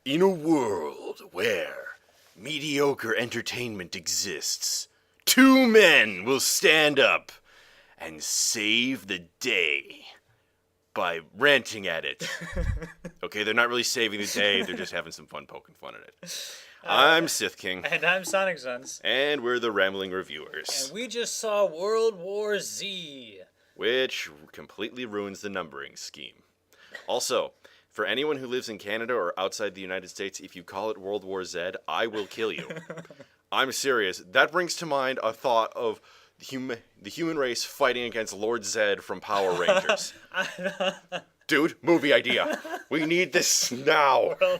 In a world where mediocre entertainment exists, two men will stand up and save the day by ranting at it. Okay, they're not really saving the day, they're just having some fun poking fun at it. I'm Sith King, And I'm Sonic Sons. and we're the Rambling Reviewers, And we just saw World War Z. which completely ruins the numbering scheme. Also, for anyone who lives in Canada or outside the United States, if you call it World War Z, I will kill you. I'm serious. That brings to mind a thought of the human race fighting against Lord Zed from Power Rangers. Dude, movie idea. We need this now. Well,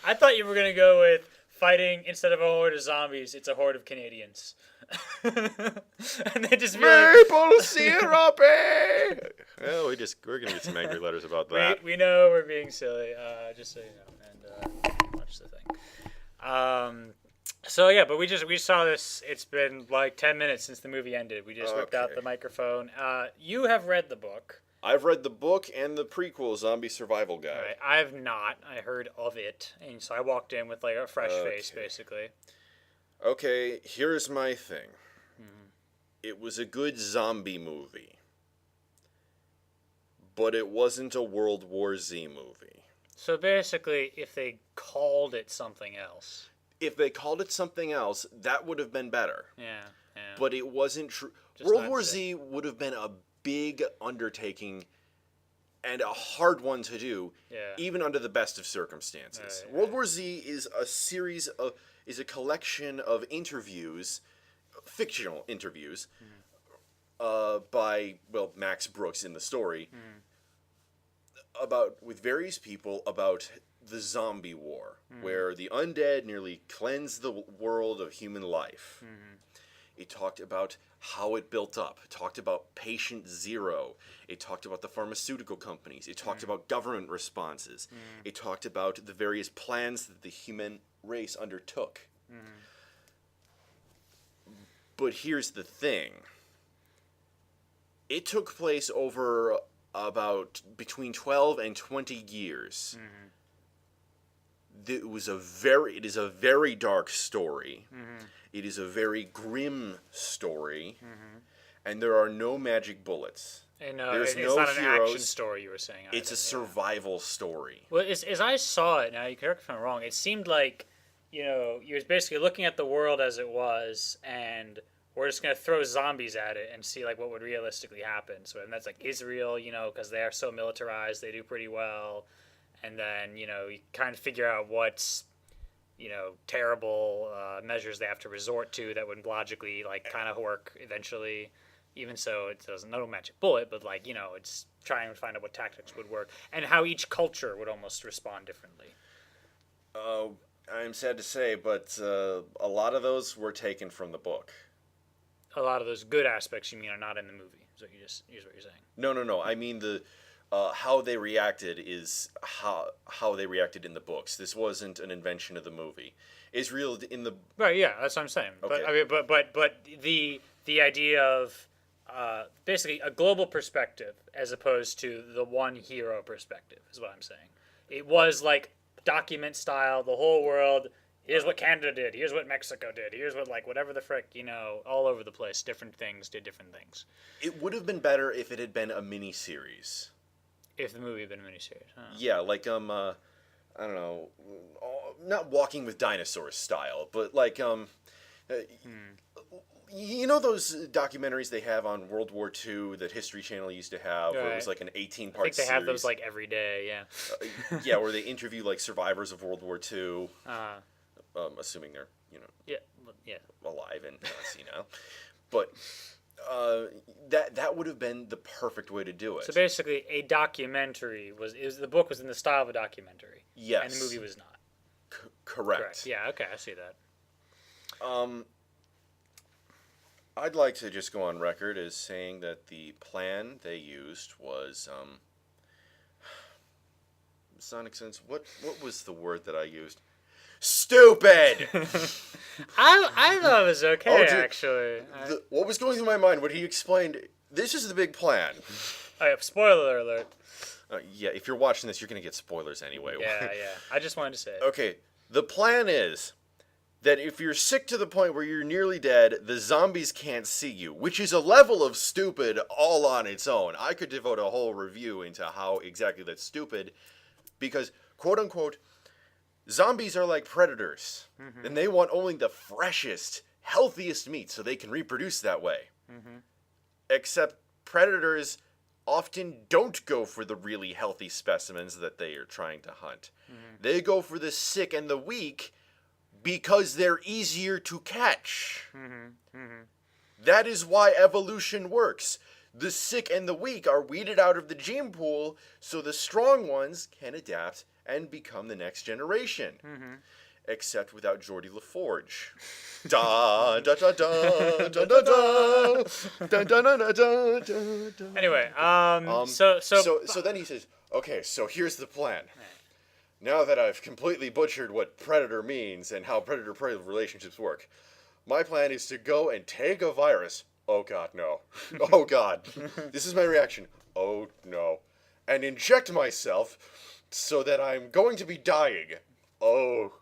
I thought you were going to go with fighting, instead of a horde of zombies, it's a horde of Canadians. And they just be like, Maple syrup! Well, we're gonna get some angry letters about that. we know we're being silly, just so you know, and watch the thing. So yeah, but we saw this. It's been like 10 minutes since the movie ended. We just ripped out Okay. the microphone. You have read the book. I've read the book and the prequel, Zombie Survival Guide. Right. I have not. I heard of it, and so I walked in with like a fresh face, Okay. basically. Okay, here's my thing. It was a good zombie movie, but it wasn't a World War Z movie. So basically, if they called it something else, If they called it something else, that would have been better. yeah. But it wasn't true. Just World not War Z. Z would have been a big undertaking and a hard one to do, Yeah. even under the best of circumstances. Right, World right. War Z is a collection of interviews, fictional interviews, by Max Brooks in the story, with various people about the zombie war, where the undead nearly cleansed the world of human life. It talked about how it built up. It talked about Patient Zero. It talked about the pharmaceutical companies. It talked about government responses. It talked about the various plans that the human race undertook. But here's the thing. It took place over about between 12 and 20 years. It is a very dark story. It is a very grim story. And there are no magic bullets. And There's it's no not an action heroes. story. You were saying It's a either, survival story. Well, as I saw it, now you correct me if I'm wrong, it seemed like, you were basically looking at the world as it was, and we're just going to throw zombies at it and see, like, what would realistically happen. So, and that's, like, Israel, because they are so militarized, they do pretty well. And then, you kind of figure out what's, terrible measures they have to resort to that would logically, like, kind of work eventually. Even so, it doesn't, no magic bullet, but, like, it's trying to find out what tactics would work and how each culture would almost respond differently. I'm sad to say, but a lot of those were taken from the book. A lot of those good aspects, you mean, are not in the movie. So here's what you're saying. No. I mean how they reacted is how they reacted in the books. This wasn't an invention of the movie. Israel in the Right, yeah, that's what I'm saying. Okay. But I mean, but the idea of basically a global perspective as opposed to the one hero perspective is what I'm saying. It was like document style, the whole world. Here's what Canada did. Here's what Mexico did. Here's what, like, whatever the frick, all over the place. Different things did different things. It would have been better if it had been a mini series. If the movie had been a miniseries. Huh? Yeah, like I don't know, not Walking with Dinosaurs style, but like you know those documentaries they have on World War II that History Channel used to have, where it was Right. like an 18-part I think they series. have those, like, every day, yeah. Yeah, where they interview like survivors of World War II, Uh, assuming they're yeah, yeah. alive and not senile. But that would have been the perfect way to do it. So basically, a documentary the book was in the style of a documentary. Yes. And the movie was not. Correct. Yeah, okay, I see that. I'd like to just go on record as saying that the plan they used was Sonic Sense. What was the word that I used? Stupid. I thought it was okay, Oh, dude, actually. What was going through my mind when he explained this is the big plan? Spoiler alert. Yeah, if you're watching this, you're gonna get spoilers anyway. Yeah. I just wanted to say it. Okay, the plan is that if you're sick to the point where you're nearly dead, the zombies can't see you, which is a level of stupid all on its own. I could devote a whole review into how exactly that's stupid, because, quote unquote, zombies are like predators, and they want only the freshest, healthiest meat so they can reproduce that way. Except predators often don't go for the really healthy specimens that they are trying to hunt. They go for the sick and the weak because they're easier to catch. That is why evolution works. The sick and the weak are weeded out of the gene pool so the strong ones can adapt and become the next generation. Except without Geordie LaForge. Da da da da da da da da da da da da. Anyway, so then he says, okay, so here's the plan. Now that I've completely butchered what predator means and how predator-prey relationships work, my plan is to go and take a virus. Oh God, no. Oh God. This is my reaction. Oh no. And inject myself so that I'm going to be dying. Oh.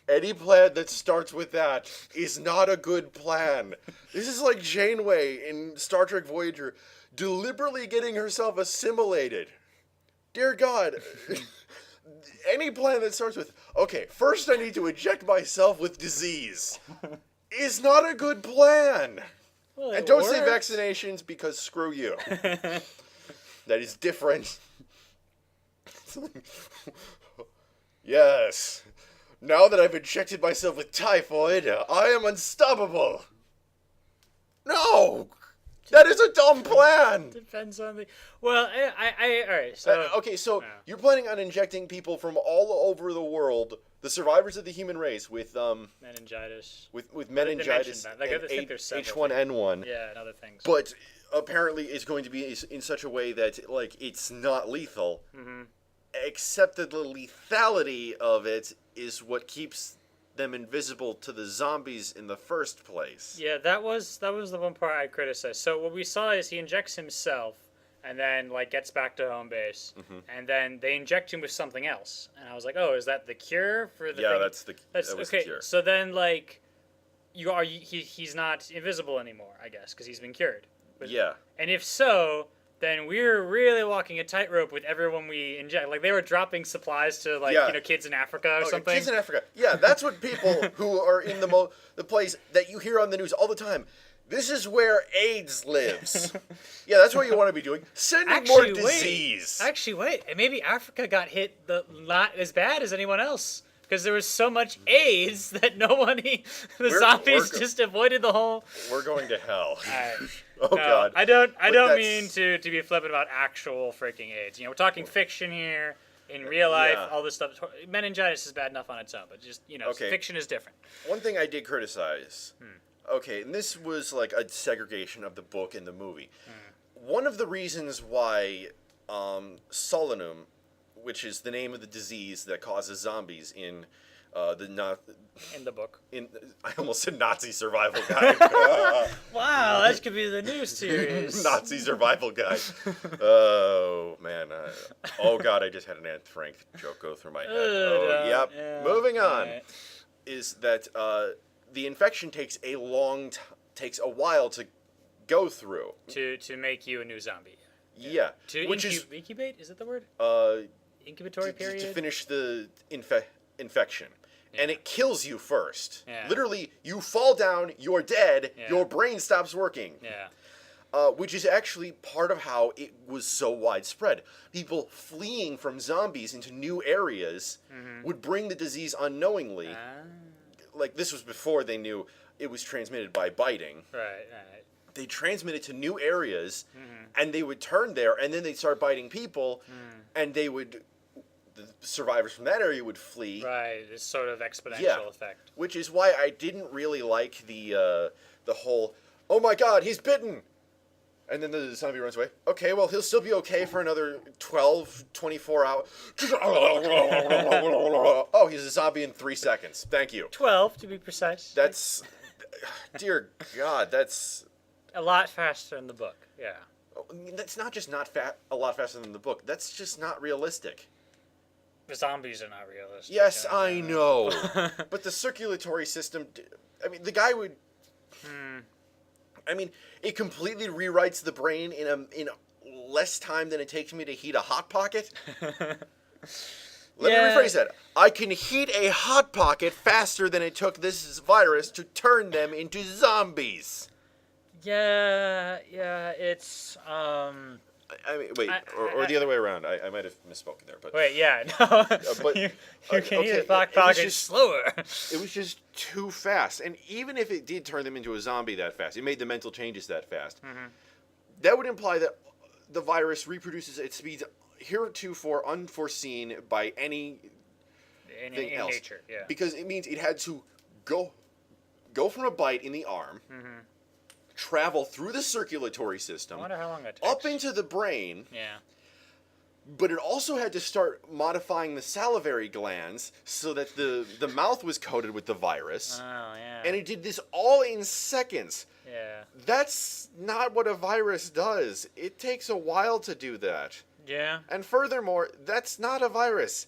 Any plan that starts with that is not a good plan. This is like Janeway in Star Trek Voyager deliberately getting herself assimilated. Dear God. Any plan that starts with, okay, first I need to inject myself with disease is not a good plan. well, And it don't say works. vaccinations because screw you. That is different. Yes. Now that I've injected myself with typhoid, I am unstoppable. No! That is a dumb plan! Depends on the. Well, all right. So Okay, so Yeah. you're planning on injecting people from all over the world, the survivors of the human race, with meningitis. meningitis that. Like, I and think there's several H1N1. Yeah, and other things. But apparently it's going to be in such a way that, like, it's not lethal. Except that the lethality of it is what keeps them invisible to the zombies in the first place. Yeah, that was the one part I criticized. So what we saw is he injects himself, and then like gets back to home base, and then they inject him with something else, and I was like, oh, is that the cure for the? Yeah, thing? that was okay. the cure. So then like, he's not invisible anymore, I guess, because he's been cured. Yeah. And if so, then we're really walking a tightrope with everyone we inject. Like they were dropping supplies to like Yeah. Kids in Africa or Okay, something. Kids in Africa. Yeah, that's what people who are in the place that you hear on the news all the time. This is where AIDS lives. Yeah, that's what you want to be doing. Sending more disease. Actually, wait. Maybe Africa got hit not as bad as anyone else because there was so much AIDS that zombies just avoided the whole. We're going to hell. Alright. Oh No, God. I don't that's- mean to be flippant about actual freaking AIDS. We're talking fiction here. In real life, Yeah. all this stuff. Meningitis is bad enough on its own, but just Okay. fiction is different. One thing I did criticize. Okay, and this was like a segregation of the book and the movie. One of the reasons why Solanum, which is the name of the disease that causes zombies in In the book. I almost said Nazi survival guide. Wow, that could be the new series. Nazi survival guide. Oh man. Oh God, I just had an Anne Frank joke go through my head. Oh, yep. yeah, Moving on. alright. Is that the infection takes a while to go through. To make you a new zombie. Yeah. To Which is incubate? Is that the word? to Incubatory period? finish the infection. And it kills you first. Yeah. Literally, you fall down, you're dead, Yeah. your brain stops working. Yeah. Which is actually part of how it was so widespread. People fleeing from zombies into new areas would bring the disease unknowingly. Like, this was before they knew it was transmitted by biting. Right. They transmitted to new areas, and they would turn there, and then they'd start biting people, and the survivors from that area would flee. Right. It's sort of exponential Yeah. effect. Which is why I didn't really like the whole, oh my God, he's bitten! And then the zombie runs away. Okay, well, he'll still be okay for another 12, 24 hours. Oh, he's a zombie in 3 seconds. Thank you. 12, to be precise. That's, dear God, that's, a lot faster in the book. Yeah. That's not just not a lot faster than the book. That's just not realistic. The zombies are not realistic. Yes, I know. But the circulatory system, I mean, the guy would... I mean, it completely rewrites the brain in less time than it takes me to heat a Hot Pocket. Let me rephrase that. I can heat a Hot Pocket faster than it took this virus to turn them into zombies. Yeah, it's I mean, wait, or the other way around. I might have misspoken there, but wait, yeah, no. but you can okay, eat a Hot it was Pocket just- slower. it was just too fast. And even if it did turn them into a zombie that fast, it made the mental changes that fast. That would imply that the virus reproduces at speeds heretofore unforeseen by any in else. nature, yeah. Because it means it had to go from a bite in the arm, travel through the circulatory system, I wonder how long that takes. up into the brain, Yeah. but it also had to start modifying the salivary glands so that the mouth was coated with the virus. Oh, yeah. And it did this all in seconds. Yeah. That's not what a virus does. It takes a while to do that. Yeah. And furthermore, that's not a virus.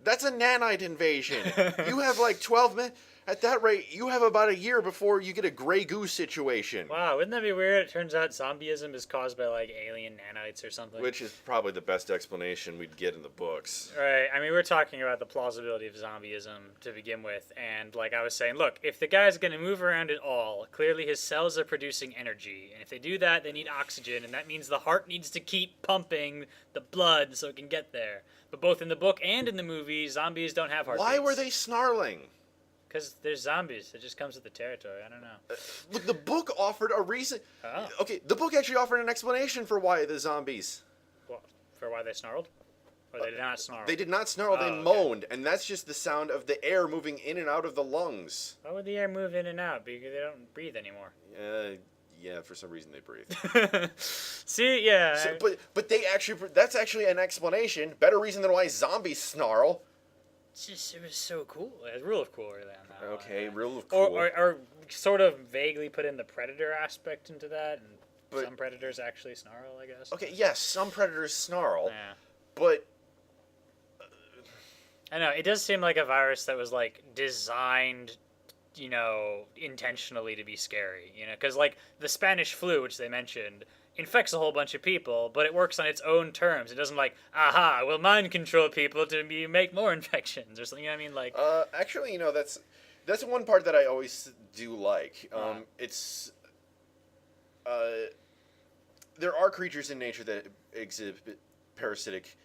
That's a nanite invasion. You have like 12 minutes. At that rate, you have about a year before you get a Grey Goose situation. Wow, wouldn't that be weird? It turns out zombieism is caused by like alien nanites or something. Which is probably the best explanation we'd get in the books. Right. I mean, we're talking about the plausibility of zombieism to begin with, and like I was saying, look, if the guy's going to move around at all, clearly his cells are producing energy, and if they do that, they need oxygen, and that means the heart needs to keep pumping the blood so it can get there. But both in the book and in the movie, zombies don't have heartbeats. Why were they snarling? Because there's zombies. It just comes with the territory. I don't know. Look, the book offered a reason. Oh. Okay, the book actually offered an explanation for why the zombies. Well, for why they snarled? Or they did not snarl? They did not snarl, they Oh, okay. moaned, and that's just the sound of the air moving in and out of the lungs. Why would the air move in and out? Because they don't breathe anymore. Yeah, for some reason they breathe. See, yeah. So, but they actually, that's actually an explanation. Better reason than why zombies snarl. It was so cool. It was real cooler than that. Okay, one. real cool. Or sort of vaguely put in the predator aspect into that, and But- some predators actually snarl, I guess. Okay, yes, some predators snarl, Yeah. but I know, it does seem like a virus that was, like, designed, you know, intentionally to be scary, you know? Because, like, the Spanish flu, which they mentioned, infects a whole bunch of people, but it works on its own terms. It doesn't, like, aha, we'll mind control people to make more infections or something, you know what I mean? Like, actually, you know, that's one part that I always do like. It's there are creatures in nature that exhibit parasitic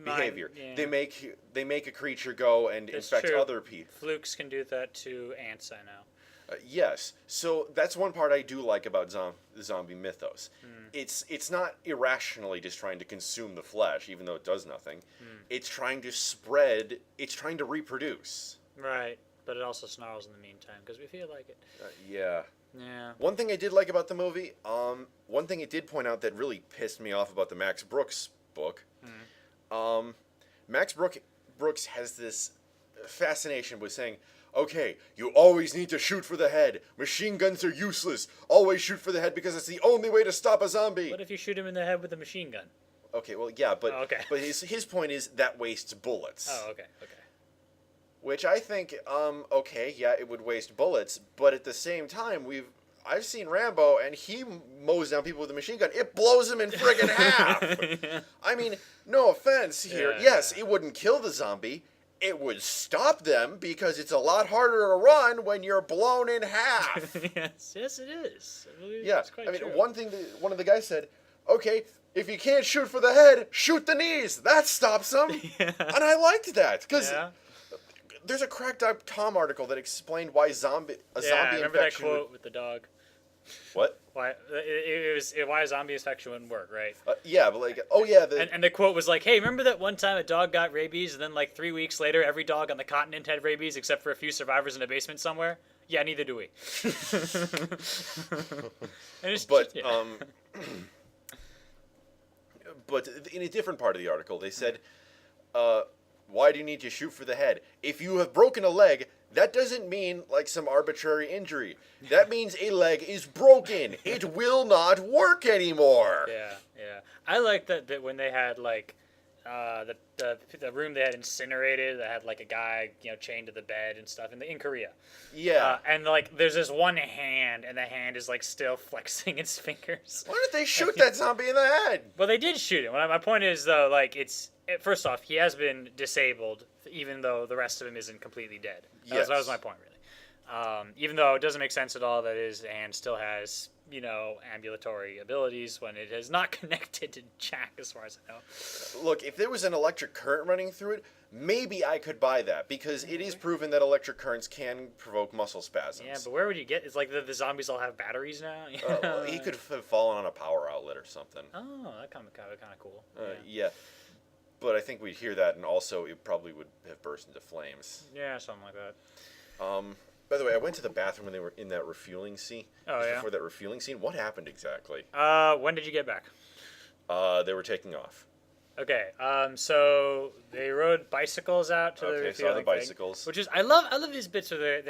behavior. yeah. They make a creature go and That's infect true. other people. Flukes can do that to ants, I know. Yes, so that's one part I do like about the zombie mythos. It's not irrationally just trying to consume the flesh, even though it does nothing. It's trying to spread. It's trying to reproduce. Right, but it also snarls in the meantime because we feel like it. Yeah. Yeah. One thing I did like about the movie, one thing it did point out that really pissed me off about the Max Brooks book, Max Brooks has this fascination with saying, okay, you always need to shoot for the head. Machine guns are useless. Always shoot for the head because it's the only way to stop a zombie. What if you shoot him in the head with a machine gun? Okay, well, yeah, but Oh, okay. but his point is that wastes bullets. Oh, okay. Which I think, okay, yeah, it would waste bullets, but at the same time, I've seen Rambo, and he mows down people with a machine gun. It blows them in friggin' half. I mean, no offense here. Yeah, Yes, yeah. it wouldn't kill the zombie. It would stop them because it's a lot harder to run when you're blown in half. yes, it is. I believe Yeah, it's quite I mean, true. one of the guys said, okay, if you can't shoot for the head, shoot the knees. That stops them. Yeah. And I liked that because Yeah. there's a Cracked.com article that explained why zombie I zombie remember that infection. quote with the dog. What? Why it was why a zombie infection wouldn't work, right? Yeah, but like, oh yeah, And the quote was like, "Hey, remember that one time a dog got rabies, and then like 3 weeks later, every dog on the continent had rabies except for a few survivors in a basement somewhere." Yeah, neither do we. And it's but just- yeah. but in a different part of the article, they said, why do you need to shoot for the head? If you have broken a leg, that doesn't mean like some arbitrary injury. That means a leg is broken. It will not work anymore. Yeah, yeah. I like that when they had like the room they had incinerated that had like a guy chained to the bed and stuff in Korea. Yeah. And like there's this one hand and the hand is like still flexing its fingers. Why did they shoot that zombie in the head? Well, they did shoot him. My point is though, like first off, he has been disabled even though the rest of him isn't completely dead. Yes. That was my point really. Even though it doesn't make sense at all that his hand still has ambulatory abilities when it is not connected to Jack, as far as I know. Look, if there was an electric current running through it, maybe I could buy that, because it is proven that electric currents can provoke muscle spasms. Yeah, but where would you get? It's like the zombies all have batteries now. He could have fallen on a power outlet or something. Oh, that kind of cool. Yeah. But I think we'd hear that, and also it probably would have burst into flames. Yeah, something like that. By the way, I went to the bathroom when they were in that refueling scene. Oh, yeah? Before that refueling scene. What happened exactly? When did you get back? They were taking off. Okay, so they rode bicycles out to the Okay, refueling saw the bicycles. thing, which is I love these bits where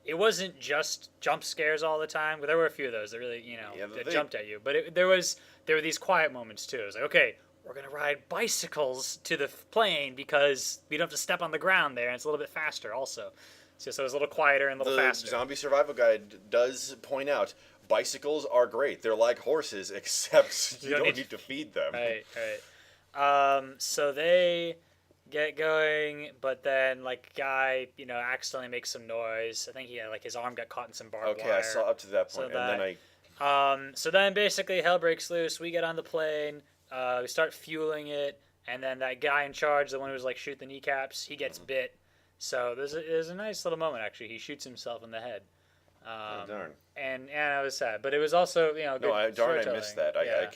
it wasn't just jump scares all the time, but there were a few of those that really that jumped at you. But there were these quiet moments too. It was like, okay, we're gonna ride bicycles to the plane because we don't have to step on the ground there, and it's a little bit faster also. So it was a little quieter and a little faster. The Zombie Survival Guide does point out bicycles are great. They're like horses, except you don't need to feed them. Right. So they get going, but then like guy, accidentally makes some noise. I think he had like his arm got caught in some barbed wire. Okay, I saw up to that point, and then so then basically hell breaks loose. We get on the plane. We start fueling it, and then that guy in charge, the one who was like shoot the kneecaps, he gets bit. So there's a nice little moment actually. He shoots himself in the head. Oh, darn. And I was sad, but it was also good I storytelling. missed that. Yeah.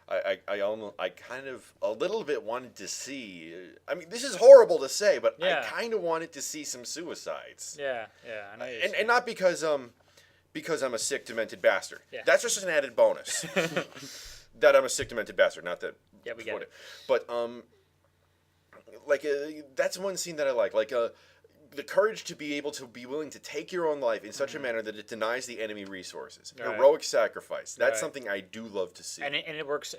I kind of a little bit wanted to see. I mean, this is horrible to say, but Yeah. I kind of wanted to see some suicides. Yeah. I know And not because I'm a sick, demented bastard. Yeah. That's just an added bonus. That I'm a sick, demented bastard. Not that. Yeah, we get it. But that's one scene that I like. The courage to be able to be willing to take your own life in such a manner that it denies the enemy resources. Right. Heroic sacrifice. That's Right. something I do love to see. And it works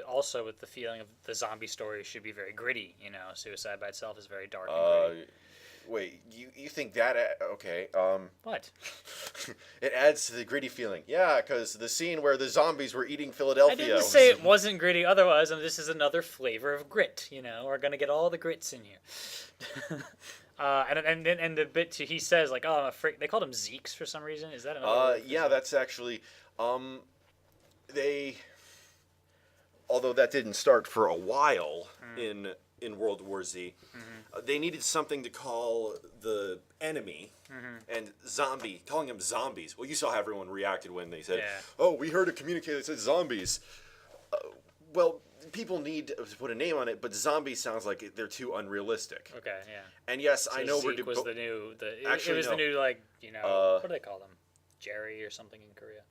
also with the feeling of the zombie story should be very gritty. Suicide by itself is very dark and gritty. Wait, you think that? Okay. What? It adds to the gritty feeling. Yeah, because the scene where the zombies were eating Philadelphia. I didn't say it wasn't gritty. Otherwise, this is another flavor of grit. We're gonna get all the grits in here. And the bit he says like, oh, I'm afraid. They called him Zeeks for some reason. Is that another? Word for Yeah, that's actually. Although that didn't start for a while in World War Z, they needed something to call the enemy and calling them zombies. Well, you saw how everyone reacted when they said, "Oh, we heard a communique that said zombies." Well, people need to put a name on it, but zombies sounds like they're too unrealistic. Okay, yeah. And yes, So I know Zeke was the new. Actually, it was no. the new what do they call them? Jerry or something in Korea.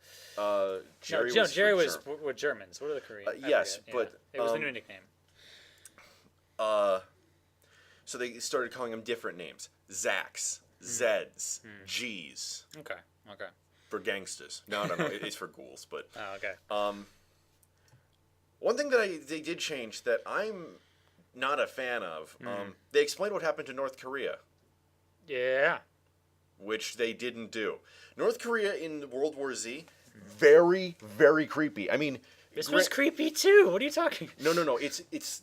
Jerry was with Germans. What are the Koreans? Yes, but it was the new nickname. So they started calling them different names: Zaks, Zeds, Gs. Okay. For gangsters. No, it's for ghouls. But Oh, okay. one thing that they did change that I'm not a fan of. They explained what happened to North Korea, Yeah. which they didn't do. North Korea in World War Z, very, very creepy. I mean, This was creepy too. What are you talking? No. It's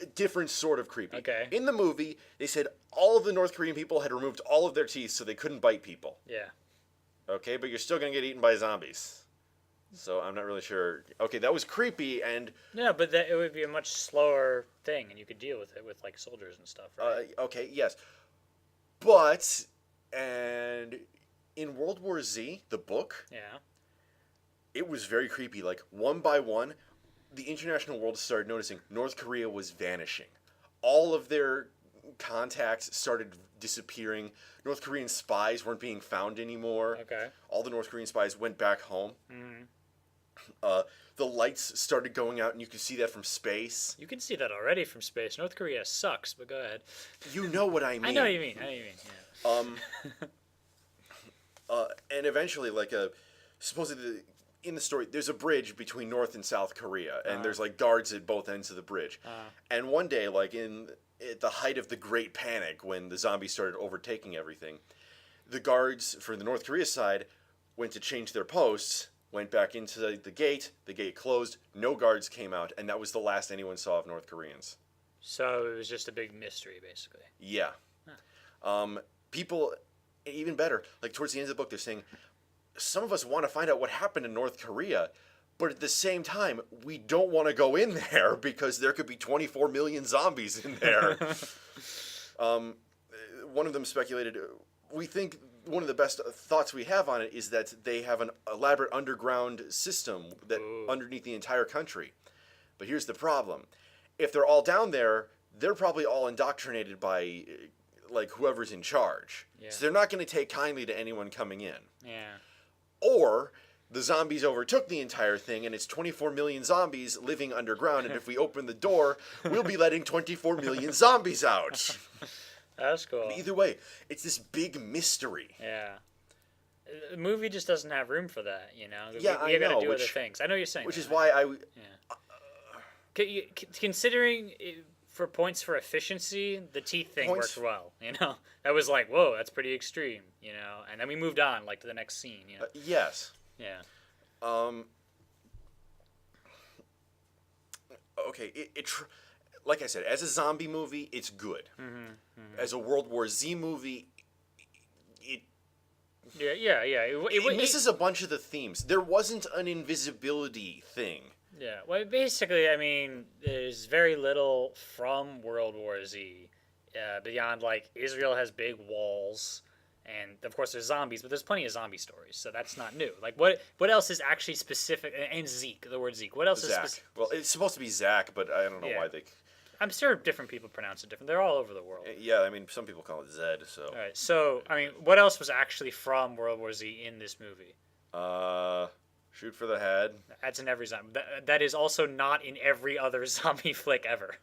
a different sort of creepy. Okay. In the movie, they said all of the North Korean people had removed all of their teeth so they couldn't bite people. Yeah. Okay, but you're still gonna get eaten by zombies. So I'm not really sure. Okay, that was creepy, and Yeah, but it would be a much slower thing, and you could deal with it with like soldiers and stuff, right? okay, yes, but and in World War Z, the book, Yeah. it was very creepy. Like one by one, the international world started noticing North Korea was vanishing. All of their contacts started disappearing. North Korean spies weren't being found anymore. Okay. All the North Korean spies went back home. The lights started going out, and you could see that from space. You can see that already from space. North Korea sucks, but go ahead. You know what I mean. I know what you mean. Yeah. And eventually, like supposedly in the story, there's a bridge between North and South Korea, and there's like guards at both ends of the bridge. And one day, like at the height of the Great Panic, when the zombies started overtaking everything, the guards for the North Korea side went to change their posts, went back into the gate closed, no guards came out, and that was the last anyone saw of North Koreans. So it was just a big mystery, basically. Yeah. People, even better, like towards the end of the book, they're saying, some of us want to find out what happened in North Korea, but at the same time, we don't want to go in there because there could be 24 million zombies in there. One of them speculated, we think one of the best thoughts we have on it is that they have an elaborate underground system that underneath the entire country. But here's the problem. If they're all down there, they're probably all indoctrinated by like whoever's in charge. Yeah. So they're not going to take kindly to anyone coming in. Yeah. Or the zombies overtook the entire thing and it's 24 million zombies living underground, and if we open the door, we'll be letting 24 million zombies out. That's cool. Either way, it's this big mystery. Yeah. The movie just doesn't have room for that, you know? Yeah, we I know, gotta do which- other things. I know you're saying Which that. is why I... Considering for points for efficiency, the teeth thing Points- worked well, you know? That was like, whoa, that's pretty extreme, you know? And then we moved on, like, to the next scene, you know? yes. Yeah. Okay, like I said, as a zombie movie, it's good. As a World War Z movie, it Yeah. it misses a bunch of the themes. There wasn't an invisibility thing. Yeah, well, basically, I mean, there's very little from World War Z beyond, like, Israel has big walls, and, of course, there's zombies, but there's plenty of zombie stories, so that's not new. Like, what else is actually specific? And Zeke, the word Zeke. What else is Zach. specific? Well, it's supposed to be Zach, but I don't know Yeah. why they... I'm sure different people pronounce it different. They're all over the world. Yeah, I mean, some people call it Zed, so... All right, so, I mean, what else was actually from World War Z in this movie? Shoot for the head. That's in every zombie. That is also not in every other zombie flick ever.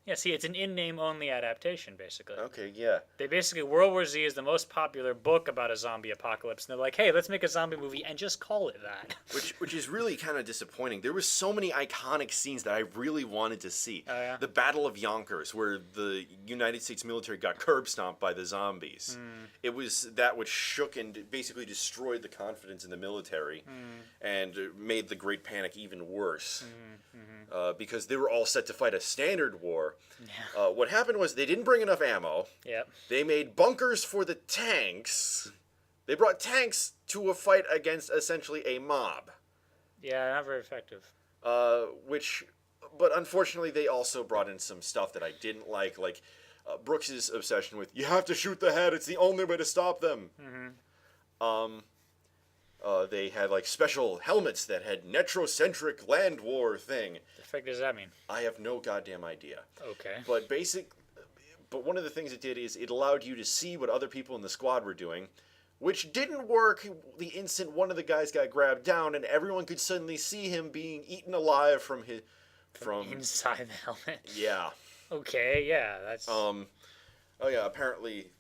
Yeah, see, it's an in-name only adaptation, basically. Okay, yeah. They basically, World War Z is the most popular book about a zombie apocalypse, and they're like, hey, let's make a zombie movie and just call it that. Which is really kind of disappointing. There were so many iconic scenes that I really wanted to see. Oh, yeah? The Battle of Yonkers, where the United States military got curb stomped by the zombies. It was that which shook and basically destroyed the confidence in the military and made the Great Panic even worse. Because they were all set to fight a standard war. What happened was they didn't bring enough ammo. Yep. They made bunkers for the tanks. They brought tanks to a fight against essentially a mob. Yeah, not very effective. But unfortunately, they also brought in some stuff that I didn't like Brooks's obsession with, you have to shoot the head, it's the only way to stop them. They had like special helmets that had netrocentric land war thing. The fuck does that mean? I have no goddamn idea. Okay. But one of the things it did is it allowed you to see what other people in the squad were doing, which didn't work the instant one of the guys got grabbed down and everyone could suddenly see him being eaten alive from inside the helmet. Yeah. Okay, yeah, that's... Oh yeah, apparently...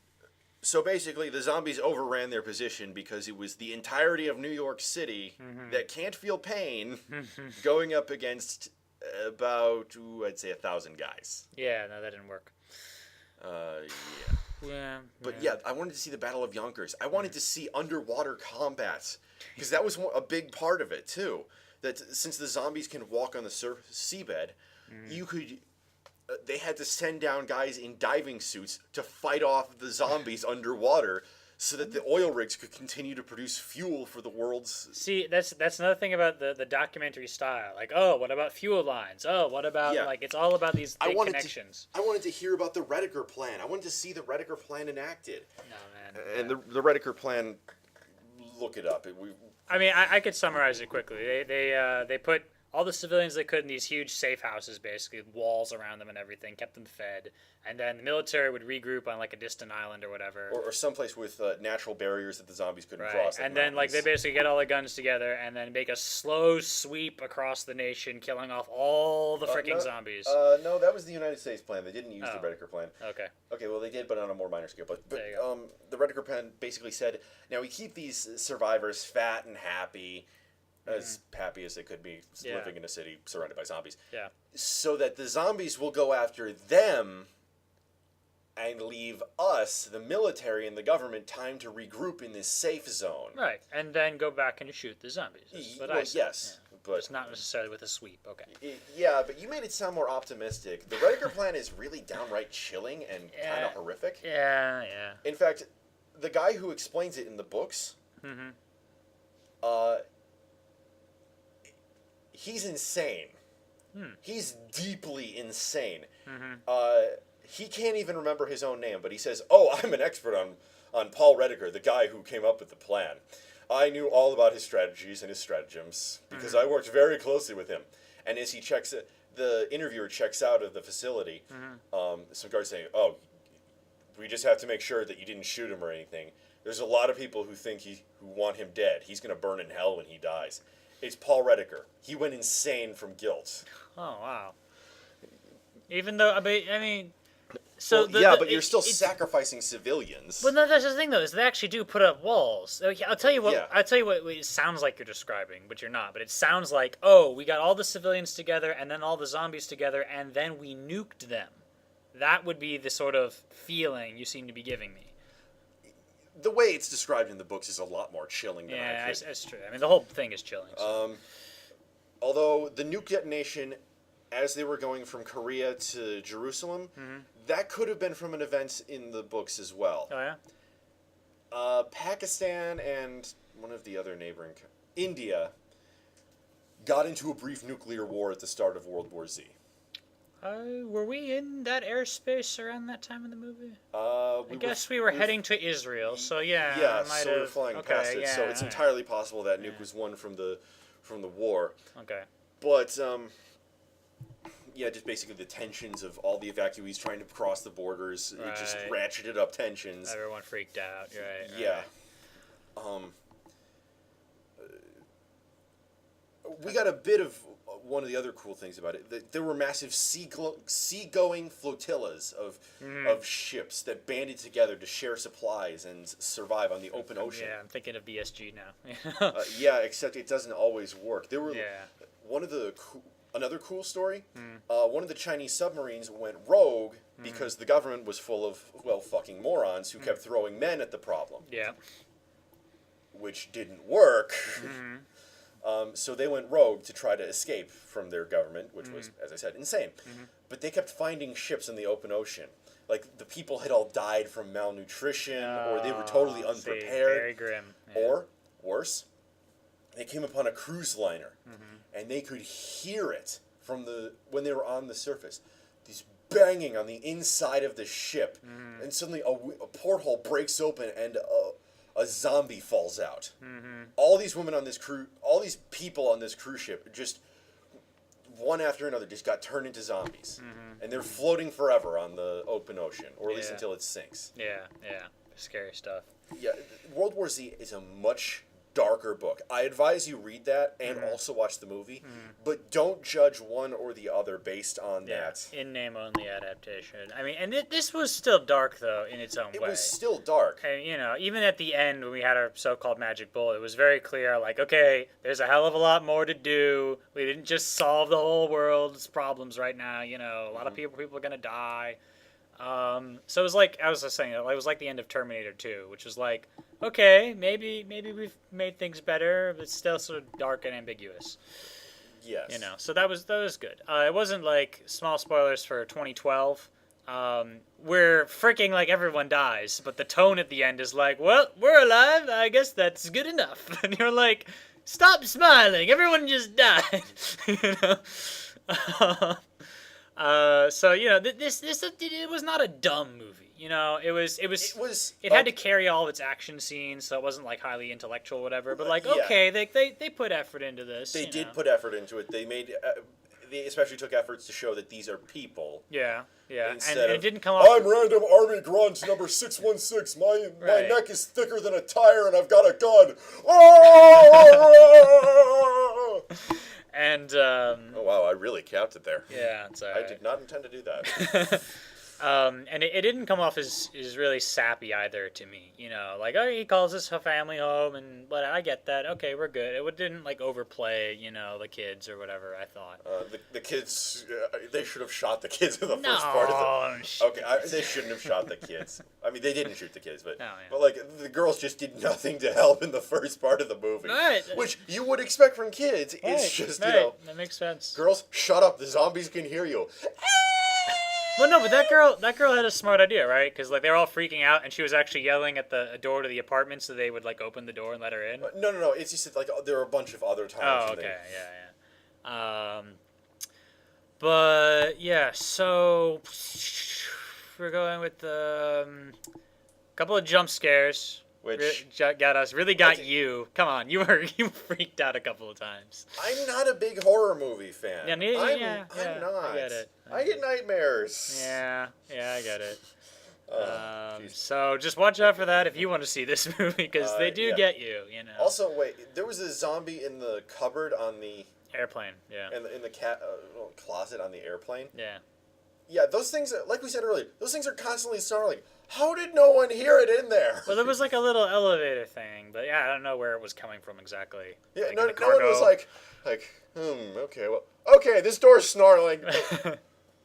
So basically, the zombies overran their position because it was the entirety of New York City that can't feel pain going up against about, I'd say 1,000 guys. Yeah, no, that didn't work. Yeah. Yeah. But yeah, I wanted to see the Battle of Yonkers. I wanted to see underwater combat because that was a big part of it too. That since the zombies can walk on the seabed, you could. They had to send down guys in diving suits to fight off the zombies underwater, so that the oil rigs could continue to produce fuel for the world's. See, that's another thing about the documentary style. Like, oh, what about fuel lines? Oh, what about like it's all about these big connections. I wanted to hear about the Rediker plan. I wanted to see the Rediker plan enacted. No, man. And the Rediker plan, look it up. I mean, I could summarize it quickly. They put all the civilians they could in these huge safe houses, basically walls around them and everything, kept them fed, and then the military would regroup on like a distant island or whatever. Or someplace with natural barriers that the zombies couldn't Right, cross. and then like they basically get all the guns together and then make a slow sweep across the nation, killing off all the freaking zombies. No, that was the United States plan. They didn't use the Redeker plan. Okay. Okay, well they did, but on a more minor scale. But There you go. the Redeker plan basically said, now we keep these survivors fat and happy, as happy as they could be living in a city surrounded by zombies. Yeah. So that the zombies will go after them and leave us, the military and the government, time to regroup in this safe zone. Right, and then go back and shoot the zombies. That's what I Well, said. yes, Yeah. but It's not necessarily with a sweep. Okay. yeah, but you made it sound more optimistic. The Redeker plan is really downright chilling and kind Yeah. of horrific. Yeah, yeah. In fact, the guy who explains it in the books, he's insane. He's deeply insane. He can't even remember his own name, but he says, "Oh, I'm an expert on Paul Redeker, the guy who came up with the plan. I knew all about his strategies and his stratagems because I worked very closely with him." And as he checks it, the interviewer checks out of the facility. Some guards saying, "Oh, we just have to make sure that you didn't shoot him or anything. There's a lot of people who who want him dead. He's going to burn in hell when he dies." It's Paul Redeker. He went insane from guilt. Oh wow. Even though I mean, so Well, but you're still sacrificing civilians. Well, no, that's the thing though, is they actually do put up walls. I'll tell you what. Yeah. I'll tell you what it sounds like you're describing, but you're not. But it sounds like, oh, we got all the civilians together, and then all the zombies together, and then we nuked them. That would be the sort of feeling you seem to be giving me. The way it's described in the books is a lot more chilling than I Yeah, could. that's true. I mean, the whole thing is chilling. So. Although the nuke detonation, as they were going from Korea to Jerusalem, that could have been from an event in the books as well. Oh yeah. Pakistan and one of the other neighboring, India, got into a brief nuclear war at the start of World War Z. Were we in that airspace around that time in the movie? I I guess we were heading to Israel, so yeah. Yeah, I might so we're have- flying okay, past it. yeah, So it's alright. entirely possible that nuke was one from the war. Okay. But yeah, just basically the tensions of all the evacuees trying to cross the borders. It just Right. ratcheted up tensions. Everyone freaked out. Right. Yeah. We got a bit of one of the other cool things about it. There were massive seagoing flotillas of ships that banded together to share supplies and survive on the open ocean. Yeah, I'm thinking of BSG now. Yeah, except it doesn't always work. There were Yeah. one of the another cool story. One of the Chinese submarines went rogue because the government was full of fucking morons who kept throwing men at the problem, Yeah. which didn't work. So they went rogue to try to escape from their government, which was, as I said, insane. But they kept finding ships in the open ocean. Like, the people had all died from malnutrition, or they were totally See, unprepared. very grim. Yeah. Or, worse, they came upon a cruise liner, and they could hear it from when they were on the surface. These banging on the inside of the ship, and suddenly a porthole breaks open, and a zombie falls out. All these women on this cruise, all these people on this cruise ship, just one after another, just got turned into zombies, and they're floating forever on the open ocean, or at least Yeah. until it sinks. Yeah. Scary stuff. Yeah, World War Z is a much darker book. I advise you read that and also watch the movie, but don't judge one or the other based on that. In name only adaptation. I mean, and this was still dark though in its own It way. was still dark. And, even at the end when we had our so-called magic bullet, it was very clear, like, okay, there's a hell of a lot more to do. We didn't just solve the whole world's problems right now. A lot of people are gonna die. So it was like I was just saying, it was like the end of Terminator 2, which was like, okay, maybe we've made things better, but it's still sort of dark and ambiguous. Yes. So that was good. It wasn't like small spoilers for 2012. Where freaking like everyone dies, but the tone at the end is like, well, we're alive. I guess that's good enough. And you're like, stop smiling. Everyone just died. So this it was not a dumb movie. It had to carry all of its action scenes, so it wasn't like highly intellectual, or whatever. But like, Yeah. okay, they put effort into this. They did put effort into it. They made. They especially took efforts to show that these are people. Yeah, and Instead it of, didn't come off. I'm Random Army Grunt number 616. My Right. neck is thicker than a tire and I've got a gun. Oh! And Oh wow, I really capped it there. yeah, it's all I right. did not intend to do that. And it didn't come off as really sappy either to me. Like, oh, he calls us a family home, but I get that. Okay, we're good. It didn't like overplay, the kids or whatever. I thought. The kids, they should have shot the kids in the No, first part of the. sh- Okay, they shouldn't have shot the kids. I mean, they didn't shoot the kids, but Oh, yeah. but like the girls just did nothing to help in the first part of the movie, Right. which you would expect from kids. It's just right. That makes sense. girls, shut up. The zombies can hear you. Well, no, but that girl had a smart idea, right? Because like they were all freaking out, and she was actually yelling at the door to the apartment, so they would like open the door and let her in. No. It's just that, like there are a bunch of other times. Oh, when they- okay, yeah. But yeah, so we're going with the couple of jump scares. Which Got us. Really got think- you. Come on, you freaked out a couple of times. I'm not a big horror movie fan. Yeah, yeah, I'm not. I get it. I get nightmares. Yeah, I get it. Jeez. So just watch out for that if you want to see this movie, because they do yeah. get you. Also, wait, there was a zombie in the cupboard on the Airplane. Yeah. in the closet on the airplane. Yeah. Yeah, those things, like we said earlier, those things are constantly snarling. How did no one hear it in there? Well, there was like a little elevator thing, but yeah, I don't know where it was coming from exactly. Yeah, Like no in the one was cargo. okay, well, okay, this door's snarling.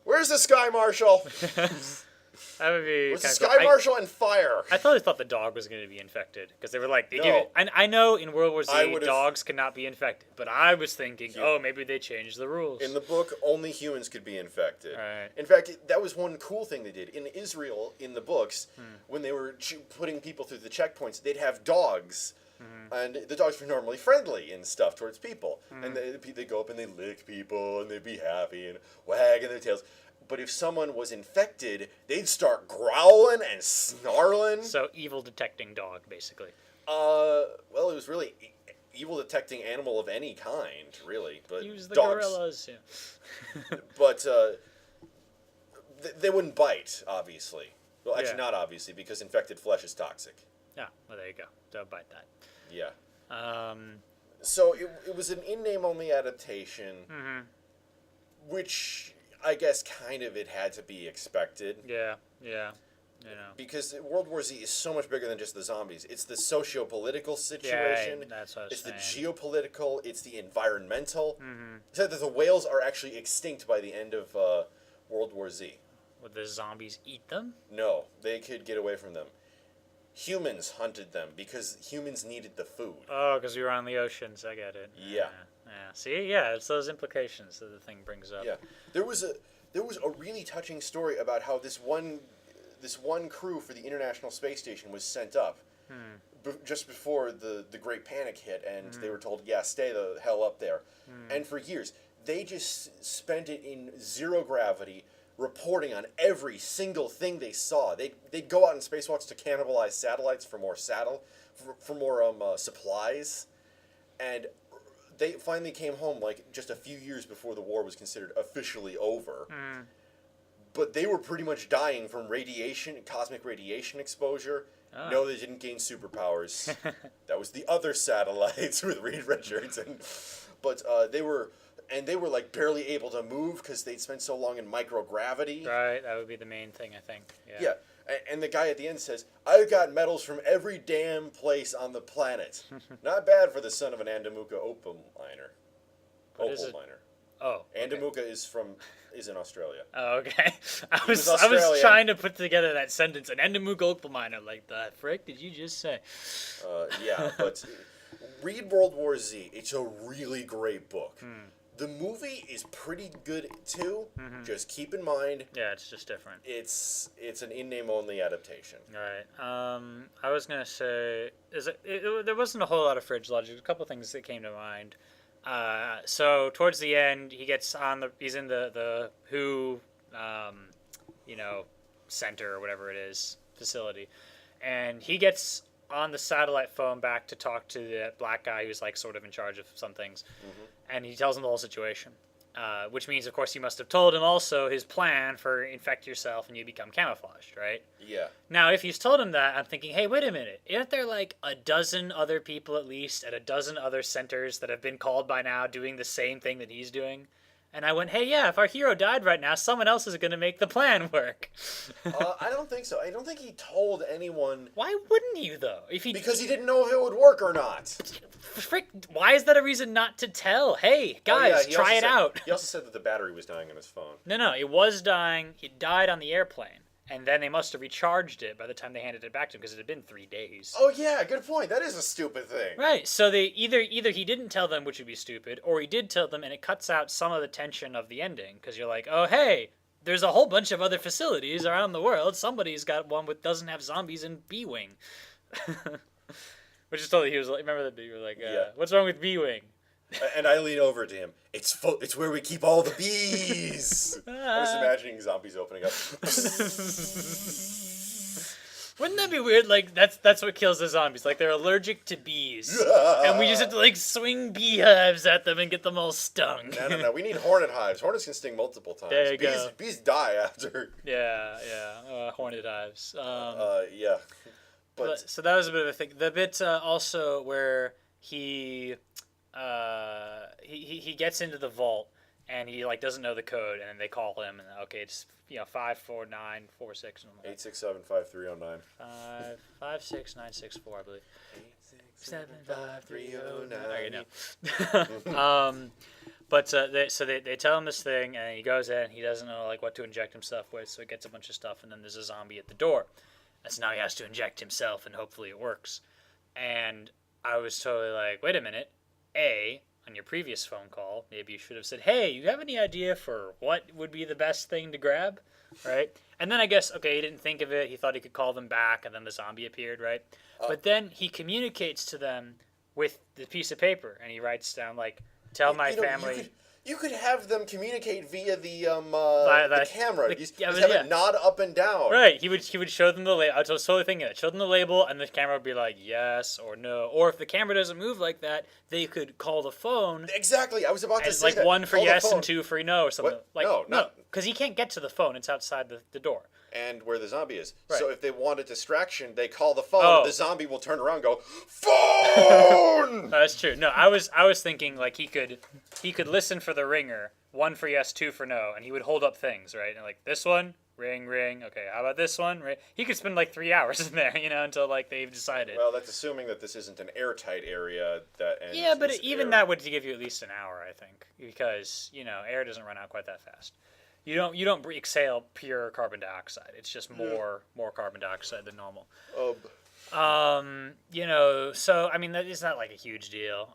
Where's the Sky Marshal? That would be Where's the kinda cool. Sky Marshal and fire? I totally thought the dog was going to be infected because they were like, they No. give it. I know in World War I Z would've- dogs cannot be infected, but I was thinking, oh, maybe they changed the rules. In the book, only humans could be infected. Right. In fact, that was one cool thing they did. In Israel, in the books, Hmm. when they were putting people through the checkpoints, they'd have dogs. Hmm. And the dogs were normally friendly and stuff towards people. Hmm. And they go up and they lick people and they'd be happy and wagging their tails. But if someone was infected, they'd start growling and snarling. So evil detecting dog, basically. Well, it was really evil detecting animal of any kind, really. But Use the dogs. gorillas. Yeah. But they wouldn't bite, obviously. Well, actually, Yeah. not obviously, because infected flesh is toxic. Yeah, well, there you go. Don't bite that. Yeah. Um, So it was an in-name only adaptation, mhm. which I guess kind of it had to be expected. Yeah. Because World War Z is so much bigger than just the zombies. It's the socio-political Yeah, situation. that's what I was It's the saying. geopolitical. It's the environmental. Mm-hmm. It said that the whales are actually extinct by the end of World War Z. Would the zombies eat them? No, they could get away from them. Humans hunted them because humans needed the food. Oh, because we were on the oceans. I get it. Yeah. See, yeah, it's those implications that the thing brings up. Yeah, there was a really touching story about how this one crew for the International Space Station was sent up just before the Great Panic hit, and they were told, yeah, stay the hell up there. And for years, they just spent it in zero gravity, reporting on every single thing they saw. They'd go out in spacewalks to cannibalize satellites for more supplies, and they finally came home like just a few years before the war was considered officially over. But they were pretty much dying from cosmic radiation exposure. Oh. No, they didn't gain superpowers. That was the other satellites with Reed Richards, but they were like barely able to move because they'd spent so long in microgravity. Right, that would be the main thing, I think. Yeah, and the guy at the end says, "I've got medals from every damn place on the planet." Not bad for the son of an Andamuka opal miner. What is Opal it? miner. Oh. Okay. Andamuka is in Australia. Oh, okay. I was Australian. trying to put together that sentence. An Endemuka opal miner, like the frick did you just say? Yeah, but read World War Z. It's a really great book. The movie is pretty good too. Just keep in mind, Yeah, it's just different. it's an in-name only adaptation. Right. I was gonna say, there wasn't a whole lot of fridge logic. A couple things that came to mind. So towards the end, he's in the WHO, center or whatever it is, facility, and he gets on the satellite phone back to talk to the black guy who's like sort of in charge of some things, and he tells him the whole situation. Which means, of course, he must have told him also his plan for infect yourself and you become camouflaged, right? Yeah. Now, if he's told him that, I'm thinking, hey, wait a minute. Isn't there like a dozen other people at least at a dozen other centers that have been called by now doing the same thing that he's doing? And I went, hey, yeah, if our hero died right now, someone else is going to make the plan work. I don't think so. I don't think he told anyone. Why wouldn't you, though? Because he didn't know if it would work or not. Frick, why is that a reason not to tell? Hey, guys, try it out. He also said that the battery was dying on his phone. No, it was dying. It died on the airplane. And then they must have recharged it by the time they handed it back to him because it had been 3 days. Oh yeah, good point. That is a stupid thing. Right. So they either he didn't tell them, which would be stupid, or he did tell them, and it cuts out some of the tension of the ending because you're like, oh hey, there's a whole bunch of other facilities around the world. Somebody's got one that doesn't have zombies in B-wing. Which is totally, he was like, remember that you were like, what's wrong with B-wing? And I lean over to him. It's where we keep all the bees. I was imagining zombies opening up. Wouldn't that be weird? Like that's what kills the zombies. Like they're allergic to bees, and we just have to like swing beehives at them and get them all stung. No. We need hornet hives. Hornets can sting multiple times. There you go. Bees die after. Yeah. Hornet hives. Yeah. But so that was a bit of a thing. The bit also where he gets into the vault and he like doesn't know the code, and then they call him and okay, it's 54946 867-5309. 56964, I believe. 867-5309. Okay, no. But they tell him this thing, and he goes in. He doesn't know like what to inject himself with, so he gets a bunch of stuff, and then there's a zombie at the door. And so now he has to inject himself, and hopefully it works. And I was totally like, wait a minute. On your previous phone call, maybe you should have said, hey, you have any idea for what would be the best thing to grab? Right? And then I guess, okay, he didn't think of it. He thought he could call them back, and then the zombie appeared, right? But then he communicates to them with the piece of paper, and he writes down, like, tell my family... You could have them communicate via the camera. Just have it nod up and down. Right. He would show them the label. I was totally thinking that. Show them the label, and the camera would be like yes or no. Or if the camera doesn't move like that, they could call the phone. Exactly. I was about to say like that. 1 for yes and 2 for no or something. What? Like No. Because he can't get to the phone. It's outside the door. And where the zombie is. Right. So if they want a distraction, they call the phone. Oh. The zombie will turn around and go, phone! That's true. No, I was thinking like he could listen for the ringer, 1 for yes, 2 for no, and he would hold up things, right? And like this one, ring, ring. Okay, how about this one? Ring. He could spend like 3 hours in there, until like they've decided. Well, that's assuming that this isn't an airtight area that ends. Yeah, but even that would give you at least an hour, I think, because air doesn't run out quite that fast. You don't exhale pure carbon dioxide. It's just more carbon dioxide than normal. So I mean that is not like a huge deal.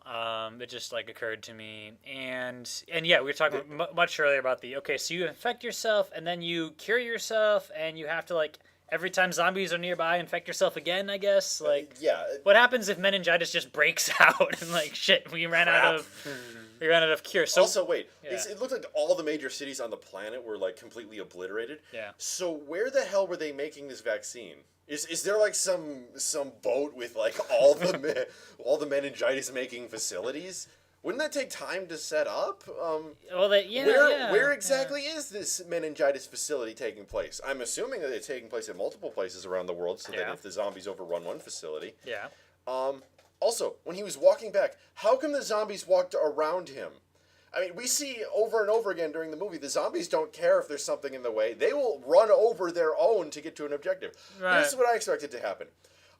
It just like occurred to me, and yeah, we were talking much earlier about so you infect yourself and then you cure yourself, and you have to like every time zombies are nearby infect yourself again. I guess like what happens if meningitis just breaks out and like shit we ran out of cure. So also wait, it looked like all the major cities on the planet were like completely obliterated. Yeah. So where the hell were they making this vaccine? Is there like some boat with like all the meningitis making facilities? Wouldn't that take time to set up? Where exactly is this meningitis facility taking place? I'm assuming that it's taking place at multiple places around the world, so that if the zombies overrun one facility. Yeah. Also, when he was walking back, how come the zombies walked around him? I mean, we see over and over again during the movie, the zombies don't care if there's something in the way. They will run over their own to get to an objective. Right. This is what I expected to happen.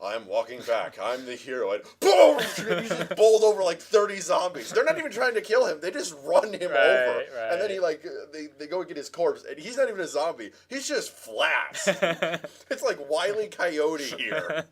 I'm walking back. I'm the hero. And boom! He just bowled over like 30 zombies. They're not even trying to kill him. They just run him over. Right. And then he they go and get his corpse. And he's not even a zombie. He's just flat. It's like Wile E. Coyote here.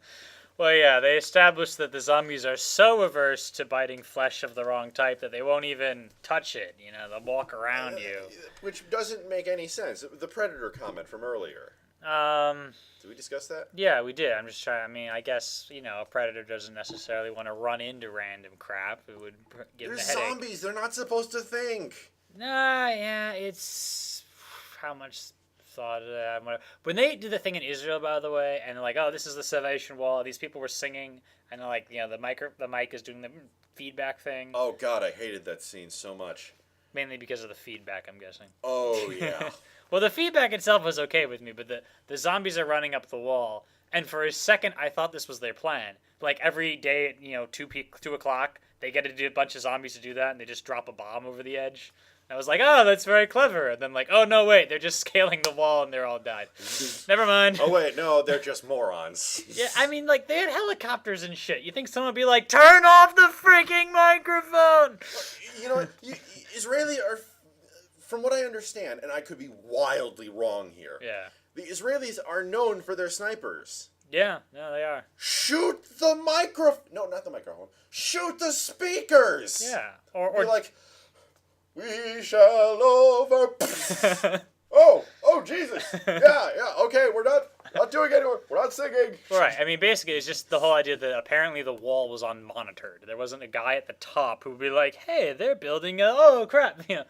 Well, yeah, they established that the zombies are so averse to biting flesh of the wrong type that they won't even touch it. They'll walk around you. Which doesn't make any sense. The Predator comment from earlier. Did we discuss that? Yeah, we did. I'm just trying. I mean, I guess a predator doesn't necessarily want to run into random crap. It would give They're him a headache. zombies. They're not supposed to think. Nah, yeah, it's how much thought when they did the thing in Israel, by the way, and they're like, oh, this is the Salvation Wall. These people were singing, and they're like, the mic is doing the feedback thing, Oh God, I hated that scene so much. mainly because of the feedback, I'm guessing. Oh yeah. Well, the feedback itself was okay with me, but the zombies are running up the wall, and for a second I thought this was their plan. Like every day at 2 o'clock, they get to do a bunch of zombies to do that, and they just drop a bomb over the edge. I was like, oh, that's very clever. And then like, oh no, wait, they're just scaling the wall and they're all died. Never mind. Oh wait, no, they're just morons. Yeah, I mean, like they had helicopters and shit. You think someone would be like, turn off the freaking microphone? You know what? Israeli are, from what I understand, and I could be wildly wrong here. Yeah. The Israelis are known for their snipers. Yeah, no, they are. Shoot the microphone. No, not the microphone. Shoot the speakers. Yeah. Or Be like, we shall over. Oh, Jesus. Yeah, okay, we're not doing anymore. We're not singing. right. I mean, basically, it's just the whole idea that apparently the wall was unmonitored. There wasn't a guy at the top who would be like, "Hey, they're building a oh crap, Yeah.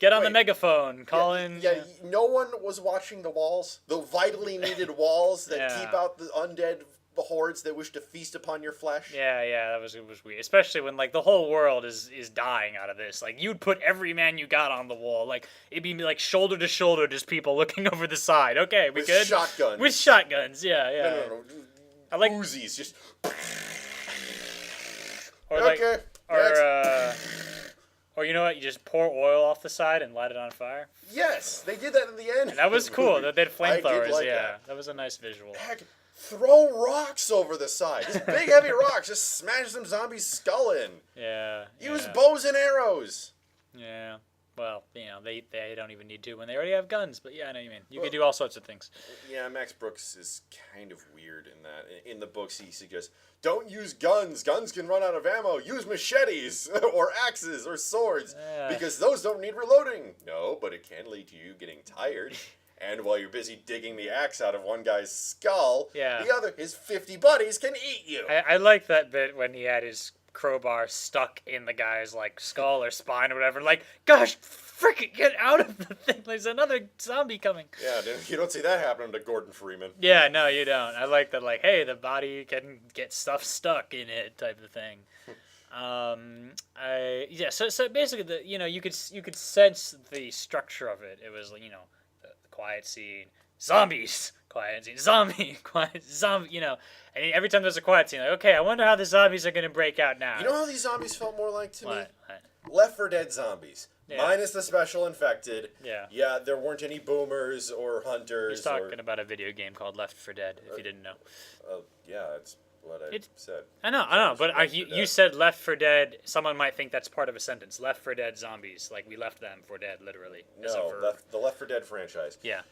get on the wait. megaphone, call in." Yeah, no one was watching the walls, the vitally needed walls that Yeah. keep out the undead hordes that wish to feast upon your flesh. Yeah, it was weird, especially when like the whole world is dying out of this. Like you'd put every man you got on the wall, like it'd be like shoulder to shoulder, just people looking over the side. Okay, we With good? shotguns. With shotguns, yeah. No. I like Uzis, just. or like Okay. Next. or you know what? You just pour oil off the side and light it on fire. Yes, they did that in the end. And that was cool. They had I did flamethrowers. like Yeah, that was a nice visual. Heck, throw rocks over the side. Just big heavy rocks. Just smash some zombies' skull in. Yeah. Use yeah. bows and arrows. Yeah. Well, they don't even need to when they already have guns. But yeah, I know what you mean. You could do all sorts of things. Yeah, Max Brooks is kind of weird in that. In the books, he suggests, don't use guns. Guns can run out of ammo. Use machetes or axes or swords because those don't need reloading. No, but it can lead to you getting tired. And while you're busy digging the axe out of one guy's skull, his 50 buddies can eat you. I like that bit when he had his crowbar stuck in the guy's like skull or spine or whatever. Like, gosh, freaking get out of the thing. There's another zombie coming. Yeah, you don't see that happening to Gordon Freeman. Yeah, no, you don't. I like that. Like, hey, the body can get stuff stuck in it, type of thing. So basically, you could sense the structure of it. It was the quiet scene, zombies, quiet scene, zombie, quiet zombie. And every time there's a quiet scene, like, okay, I wonder how the zombies are gonna break out now. You know how these zombies felt more like to me? What? Left 4 Dead zombies. Yeah. Minus the special infected. Yeah. Yeah, there weren't any boomers or hunters. He's talking about a video game called Left 4 Dead. If you didn't know. Yeah, that's what I said. I know, but you said Left 4 Dead. Someone might think that's part of a sentence. Left 4 Dead zombies, like we left them for dead, literally. As a No, verb. the Left 4 Dead franchise. Yeah.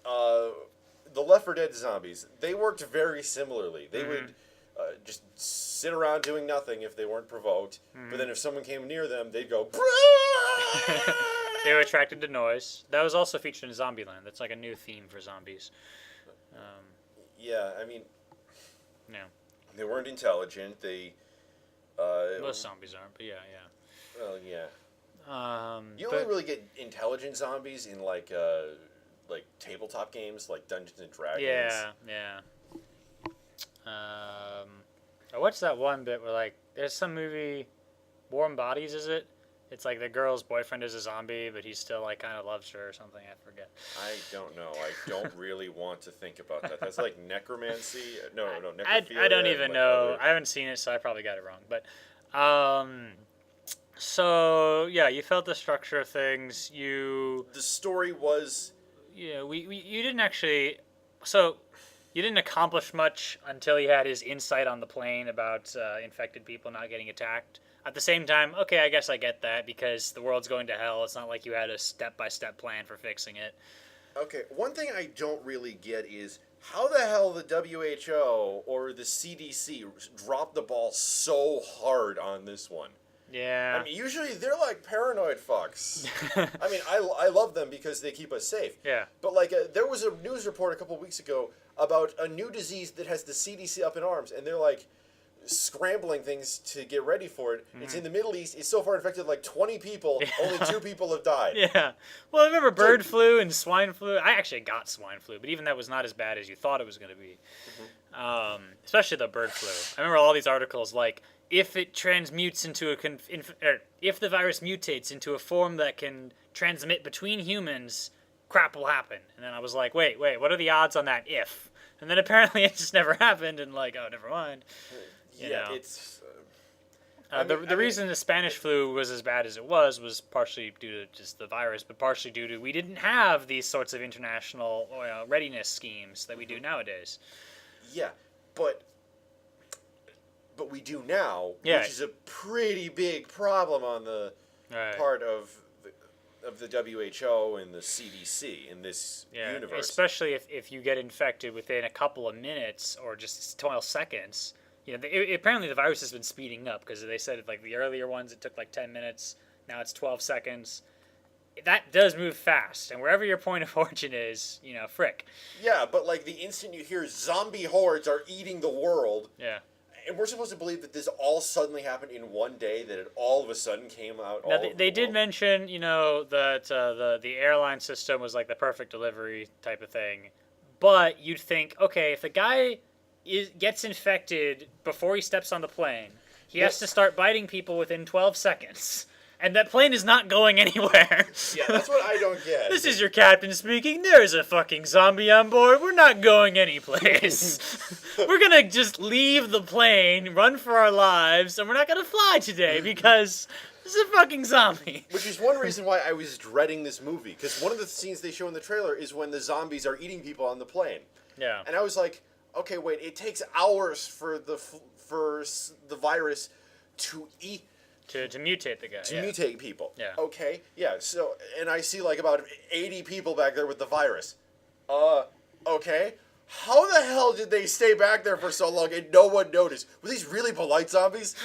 The Left 4 Dead zombies, they worked very similarly. They would just sit around doing nothing if they weren't provoked. But then if someone came near them, they'd go. They were attracted to noise. That was also featured in Zombieland. That's like a new theme for zombies. Yeah, I mean, No. they weren't intelligent. They. Most zombies aren't, but yeah. Well, yeah. You But- only really get intelligent zombies in like tabletop games like Dungeons and Dragons. Yeah. What's that one bit where like there's some movie, Warm Bodies, is it? It's like the girl's boyfriend is a zombie, but he still like kind of loves her or something. I forget. I don't know. I don't really want to think about that. That's like necromancy. No, necrophilia. I don't even and, like, know. other- I haven't seen it, so I probably got it wrong. But so yeah, you felt the structure of things. The story was. You didn't actually. So you didn't accomplish much until he had his insight on the plane about infected people not getting attacked. At the same time, okay, I guess I get that because the world's going to hell. It's not like you had a step-by-step plan for fixing it. Okay, one thing I don't really get is how the hell the WHO or the CDC dropped the ball so hard on this one. Yeah. I mean, usually they're like paranoid fucks. I mean, I love them because they keep us safe. Yeah. But like, there was a news report a couple weeks ago about a new disease that has the CDC up in arms, and they're like scrambling things to get ready for it. It's in the Middle East. It's so far infected like 20 people. Only 2 people have died. Yeah. Well, I remember bird flu and swine flu. I actually got swine flu, but even that was not as bad as you thought it was going to be. Especially the bird flu. I remember all these articles like, if it transmutes into if the virus mutates into a form that can transmit between humans, crap will happen. And then I was like, wait, what are the odds on that if? And then apparently it just never happened, and like, oh, never mind. You know. It's. The reason the Spanish flu was as bad as it was partially due to just the virus, but partially due to we didn't have these sorts of international readiness schemes that we do nowadays. Yeah, but we do now, Yeah. which is a pretty big problem on the Right. part of the WHO and the CDC in this universe. Especially if you get infected within a couple of minutes or just 12 seconds. You know, apparently the virus has been speeding up because they said like the earlier ones it took like 10 minutes. Now it's 12 seconds. That does move fast, and wherever your point of origin is, you know, frick. Yeah, but like the instant you hear zombie hordes are eating the world, Yeah. and we're supposed to believe that this all suddenly happened in one day, that it all of a sudden came out. Now, all over they the did world. mention, you know, that the airline system was like the perfect delivery type of thing, but you'd think, okay, if the guy gets infected before he steps on the plane, he has to start biting people within 12 seconds, and that plane is not going anywhere. Yeah, that's what I don't get. This is your captain speaking. There's a fucking zombie on board. We're not going anyplace. We're gonna just leave the plane, run for our lives, and we're not gonna fly today because this is a fucking zombie. Which is one reason why I was dreading this movie, because one of the scenes they show in the trailer is when the zombies are eating people on the plane, Yeah. and I was like, okay, wait, it takes hours for the virus to eat. To mutate the guy. To yeah. mutate people. Yeah. Okay. Yeah. So, and I see like about 80 people back there with the virus. Okay. How the hell did they stay back there for so long and no one noticed? Were these really polite zombies?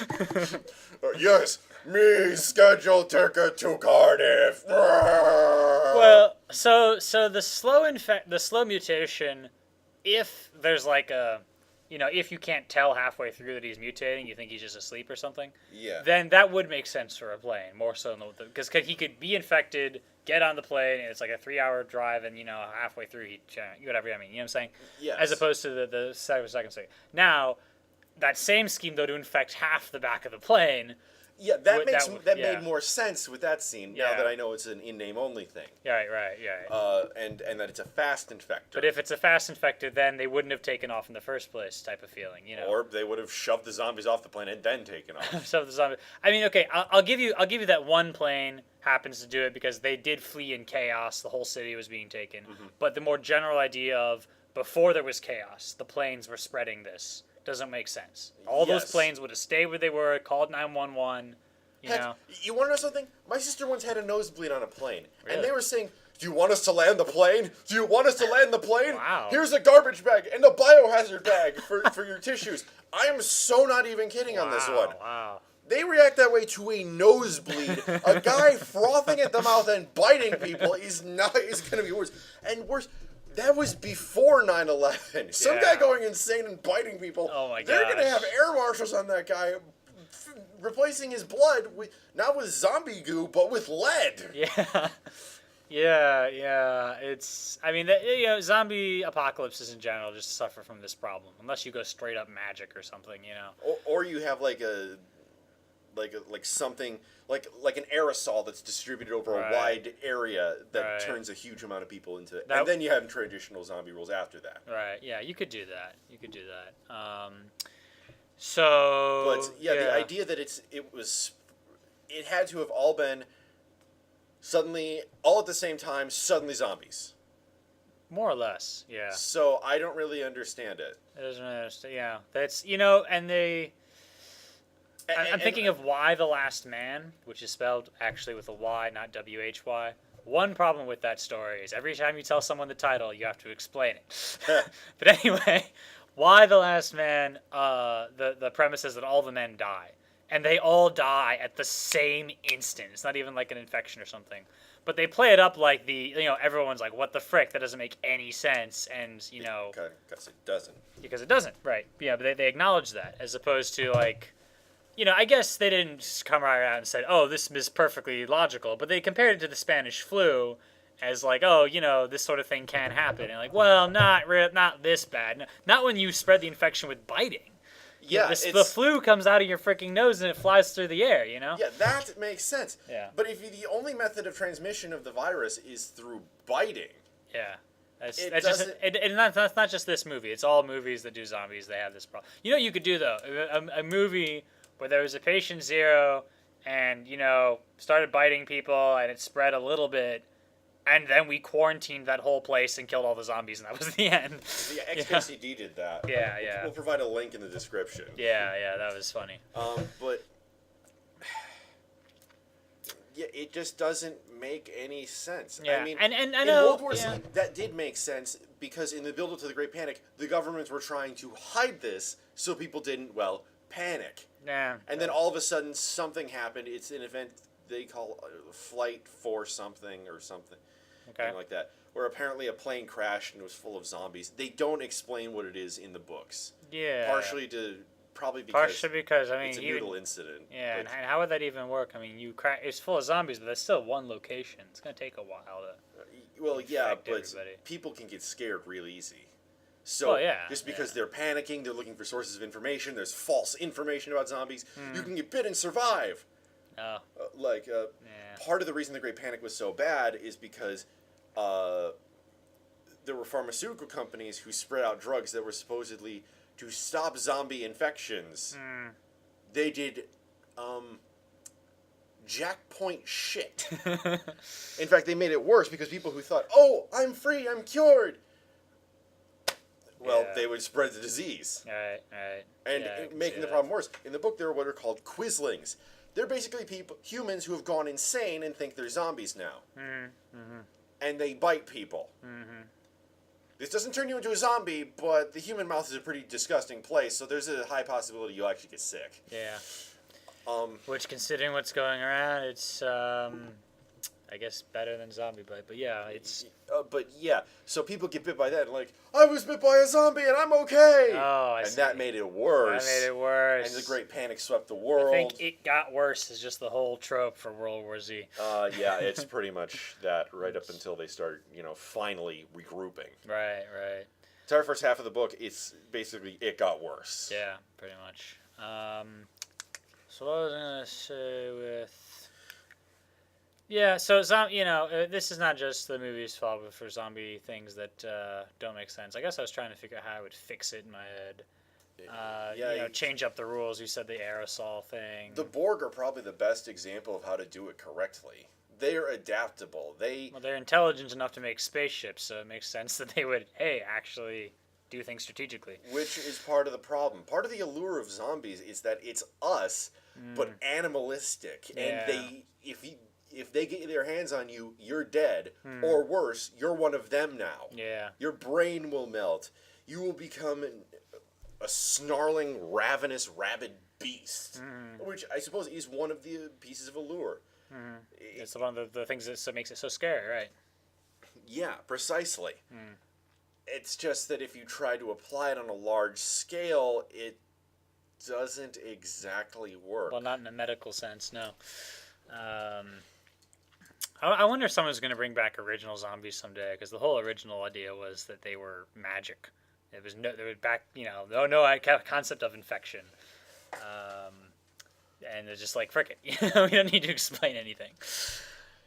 Yes. Me scheduled ticket to Cardiff. Well, so the slow mutation, if there's like a, you know, if you can't tell halfway through that he's mutating, you think he's just asleep or something. Yeah. Then that would make sense for a plane more so than because he could be infected, get on the plane, and it's like a 3-hour drive, and you know halfway through he whatever. I mean, you know what I'm saying? Yes. As opposed to the second second. Now, that same scheme though to infect half the back of the plane. Yeah, that yeah. made more sense with that scene. Now Yeah. that I know it's an in-name only thing. Right. And that it's a fast infector. But if it's a fast infected, then they wouldn't have taken off in the first place, type of feeling, you know. Or they would have shoved the zombies off the plane and then taken off. So the zombie. I mean, okay, I'll give you that one plane happens to do it because they did flee in chaos. The whole city was being taken. Mm-hmm. But the more general idea of before there was chaos, the planes were spreading this doesn't make sense. All those Yes. planes would have stayed where they were, called 911. You Heck, know. you want to know something? My sister once had a nosebleed on a plane, Really? and they were saying, "Do you want us to land the plane? Do you want us to land the plane? Wow. Here's a garbage bag and a biohazard bag for your tissues." I am so not even kidding on this one. Wow. They react that way to a nosebleed. A guy frothing at the mouth and biting people is going to be worse. And worse, that was before 9/11. Some Yeah. guy going insane and biting people. Oh my They're going to gosh. have air marshals on that guy, replacing his blood with not with zombie goo, but with lead. Yeah. Yeah. It's. I mean, you know, zombie apocalypses in general just suffer from this problem, unless you go straight up magic or something. You know. Or you have like something like an aerosol that's distributed over Right. a wide area that Right. turns a huge amount of people into it. That- And then you have traditional zombie rules after that. Right. Yeah. You could do that. So. But yeah, the idea that it had to have all been suddenly all at the same time, suddenly zombies. More or less. Yeah. So I don't really understand it. It doesn't understand. Yeah. That's and they. I'm thinking of Y the Last Man, which is spelled actually with a Y, not WHY. One problem with that story is every time you tell someone the title, you have to explain it. But anyway, Y the Last Man, the premise is that all the men die. and they all die at the same instant. It's not even like an infection or something. But they play it up like everyone's like, what the frick? That doesn't make any sense. And, Because it doesn't. because it doesn't, right? Yeah, but they acknowledge that as opposed to like, I guess they didn't just come right out and said, oh, this is perfectly logical. But they compared it to the Spanish flu as like, oh, this sort of thing can happen. And like, well, not this bad. Not when you spread the infection with biting. Yeah, The flu comes out of your freaking nose and it flies through the air, Yeah, that makes sense. Yeah. But if the only method of transmission of the virus is through biting, Yeah. That's doesn't- and that's not just this movie. It's all movies that do zombies. They have this problem. You know what you could do, though? A movie where there was a patient zero and, started biting people and it spread a little bit. And then we quarantined that whole place and killed all the zombies, and that was the end. the XKCD did that. Yeah. We'll provide a link in the description. Yeah, that was funny. But yeah, it just doesn't make any sense. Yeah, I mean, and I in know, World War yeah. Z, that did make sense because in the build-up to the Great Panic, the governments were trying to hide this so people didn't, panic. Yeah. And then all of a sudden, something happened. It's an event they call Flight for something or something. Okay. Something like that. Where apparently a plane crashed and it was full of zombies. They don't explain what it is in the books. Yeah. Partially because I mean, it's a noodle incident. Yeah, but- and how would that even work? I mean, it's full of zombies, but that's still one location. It's gonna take a while to. Well, yeah, infect but everybody. people can get scared real easy. So Well, yeah, just because yeah. they're panicking, they're looking for sources of information. There's false information about zombies. Hmm. You can get bit and survive. Oh, Yeah. Part of the reason the Great Panic was so bad is because there were pharmaceutical companies who spread out drugs that were supposedly to stop zombie infections. They did jackpoint shit. In fact, they made it worse because people who thought, "Oh, I'm free, I'm cured," well, Yeah. they would spread the disease. all right. And Yeah, I can making see the that. problem worse, in the book there are what are called quislings. They're basically humans who have gone insane and think they're zombies now. And they bite people. This doesn't turn you into a zombie, but the human mouth is a pretty disgusting place, so there's a high possibility you'll actually get sick. Yeah. Um, Which, considering what's going around, it's I guess better than zombie bite. But yeah, it's. but yeah, so people get bit by that and like, I was bit by a zombie and I'm okay! Oh, I and see. that made it worse. That made it worse. And the Great Panic swept the world. I think it got worse is just the whole trope for World War Z. Yeah, it's pretty much that right up until they start, finally regrouping. Right. The entire first half of the book, it's basically it got worse. Yeah, pretty much. So what was I gonna say with? Yeah, so this is not just the movie's fault, but for zombie things that don't make sense. I guess I was trying to figure out how I would fix it in my head. Change up the rules. You said the aerosol thing. The Borg are probably the best example of how to do it correctly. They are adaptable. They're intelligent enough to make spaceships, so it makes sense that they would, actually do things strategically. Which is part of the problem. Part of the allure of zombies is that it's us, but animalistic. Yeah. And if they get their hands on you, you're dead. Or worse, you're one of them now. Yeah. Your brain will melt. You will become a snarling, ravenous, rabid beast. Which I suppose is one of the pieces of allure. It's one of the things that makes it so scary, right? Yeah, precisely. It's just that if you try to apply it on a large scale, it doesn't exactly work. Well, not in a medical sense, no. I wonder if someone's going to bring back original zombies someday, because the whole original idea was that they were magic. There was no concept of infection. And they're just like, frick it. We don't need to explain anything.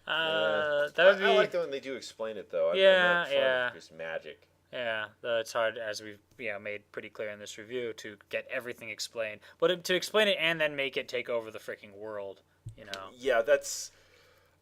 That would be... I like that when they do explain it, though. I'm not fond of just magic. Yeah, though it's hard, as we've made pretty clear in this review, to get everything explained. But to explain it and then make it take over the freaking world, Yeah, that's...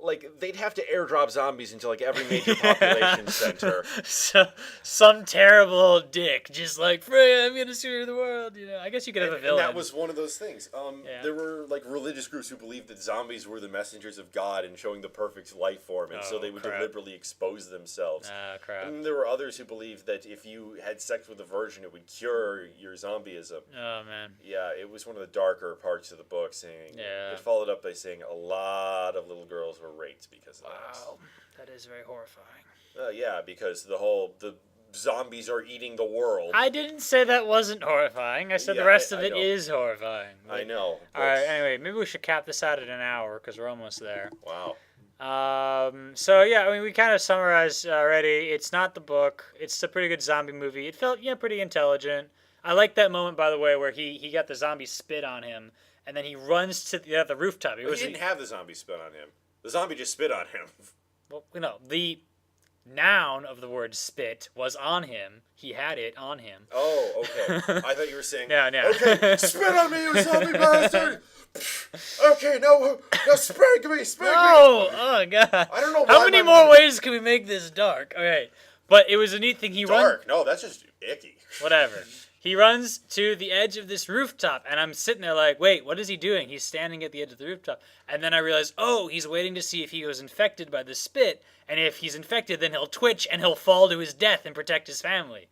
like they'd have to airdrop zombies into like every major population center. So some terrible dick just like Freya, I'm gonna save the world. You know, I guess you could have a And villain. that was one of those things. Yeah. There were like religious groups who believed that zombies were the messengers of God and showing the perfect life form, and so Oh, they would crap. deliberately expose themselves. Ah, crap. And there were others who believed that if you had sex with a virgin, it would cure your zombieism. Oh man. Yeah, it was one of the darker parts of the book. Saying Yeah. it followed up by saying a lot of little girls were raped because of Wow, that is very horrifying. that. Yeah, because the zombies are eating the world. I didn't say that wasn't horrifying. I said Yeah, the rest of I it know. is horrifying. I know. All right. Anyway, maybe we should cap this out at an hour because we're almost there. Wow. So yeah, I mean, we kind of summarized already. It's not the book. It's a pretty good zombie movie. It felt pretty intelligent. I like that moment, by the way, where he got the zombie spit on him, and then he runs to the rooftop. He didn't have the zombie spit on him. The zombie just spit on him. Well, the noun of the word spit was on him. He had it on him. Oh, okay. I thought you were saying. No. Okay, spit on me, you zombie bastard. Okay, no, spank me, spank me. Oh God! I don't know How why many my more mind- ways can we make this dark? Okay, but it was a neat thing. He runs. Dark. No, that's just icky. Whatever. He runs to the edge of this rooftop, and I'm sitting there like, wait, what is he doing? He's standing at the edge of the rooftop. And then I realize, oh, he's waiting to see if he was infected by the spit, and if he's infected, then he'll twitch, and he'll fall to his death and protect his family.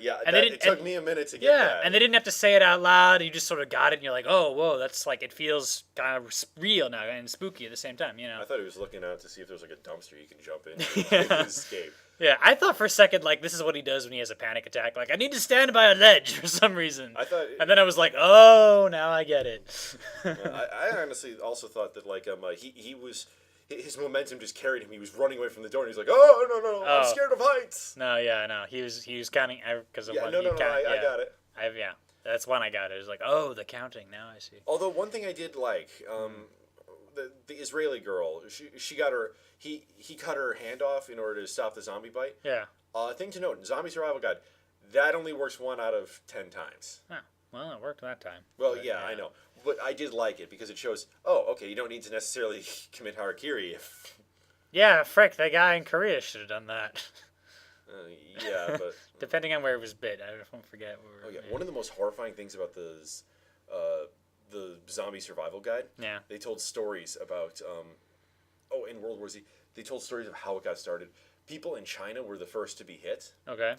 Yeah, And they it didn't- took and- me a minute to get Yeah, that. and they didn't have to say it out loud. You just sort of got it, and you're like, oh, whoa, that's like, it feels kind of real now and spooky at the same time, you know? I thought he was looking out to see if there was like a dumpster he can jump into and escape. Yeah, I thought for a second, like, this is what he does when he has a panic attack. Like, I need to stand by a ledge for some reason. I thought. And then I was like, oh, now I get it. I honestly also thought that like he was. His momentum just carried him. He was running away from the door, and he's like, "Oh no! I'm Oh. scared of heights." No, yeah, no. He was counting because of Yeah, what no, he no, no. count- I got it. Yeah, that's when I got it. It was like, oh, the counting. Now I see. Although one thing I did like, the Israeli girl, she got her he cut her hand off in order to stop the zombie bite. Yeah. Thing to note, in Zombie Survival Guide, that only works 1 out of 10 times. Oh, well, it worked that time. Well, But, yeah, I know, but I did like it because it shows. Oh, okay, you don't need to necessarily commit harakiri if. Yeah, frick, that guy in Korea should have done that. Yeah, but. Depending on where it was bit, I won't forget. Oh yeah, one of the most horrifying things about the Zombie Survival Guide. Yeah. They told stories about in World War Z, they told stories of how it got started. People in China were the first to be hit, Okay.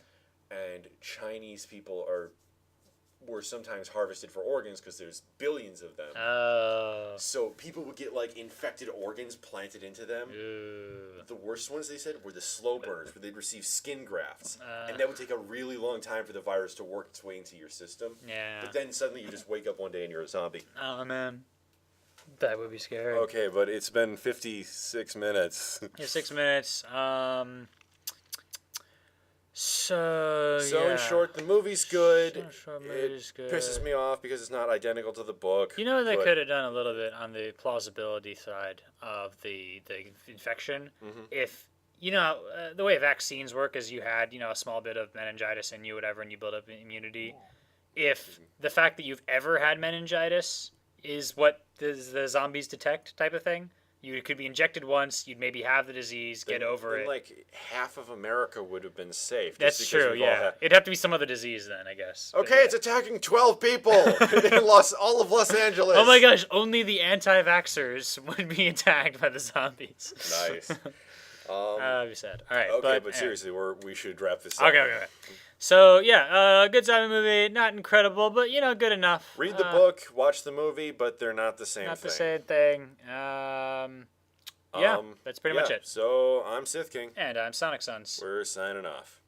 and Chinese people were sometimes harvested for organs because there's billions of them. Oh. So people would get like infected organs planted into them. Ooh. The worst ones they said were the slow burners, where they'd receive skin grafts, and that would take a really long time for the virus to work its way into your system. Yeah. But then suddenly you just wake up one day and you're a zombie. Oh man, that would be scary. Okay, but it's been 56 minutes. Yeah, 6 minutes. So So in short, the movie's good. So short, movie's It good. pisses me off because it's not identical to the book. You know, they but- could have done a little bit on the plausibility side of the infection. Mm-hmm. If, the way vaccines work is you had, a small bit of meningitis in you, whatever, and you build up immunity. If the fact that you've ever had meningitis is what the zombies detect type of thing, you could be injected once, you'd maybe have the disease, get over then, it. Like half of America would have been safe. just That's because true, we've all yeah. had- It'd have to be some other disease then, I guess. But Okay, yeah. it's attacking 12 people in all of Los Angeles. Oh my gosh, only the anti-vaxxers would be attacked by the zombies. Nice. That'd be sad. All right, Okay, but anyway. seriously, we should wrap this up. Okay. So yeah, good zombie movie. Not incredible, but good enough. Read the book, watch the movie, but they're not the same Not thing. the same thing. Yeah, that's pretty much it. So I'm Sith King. And I'm Sonic Sons. We're signing off.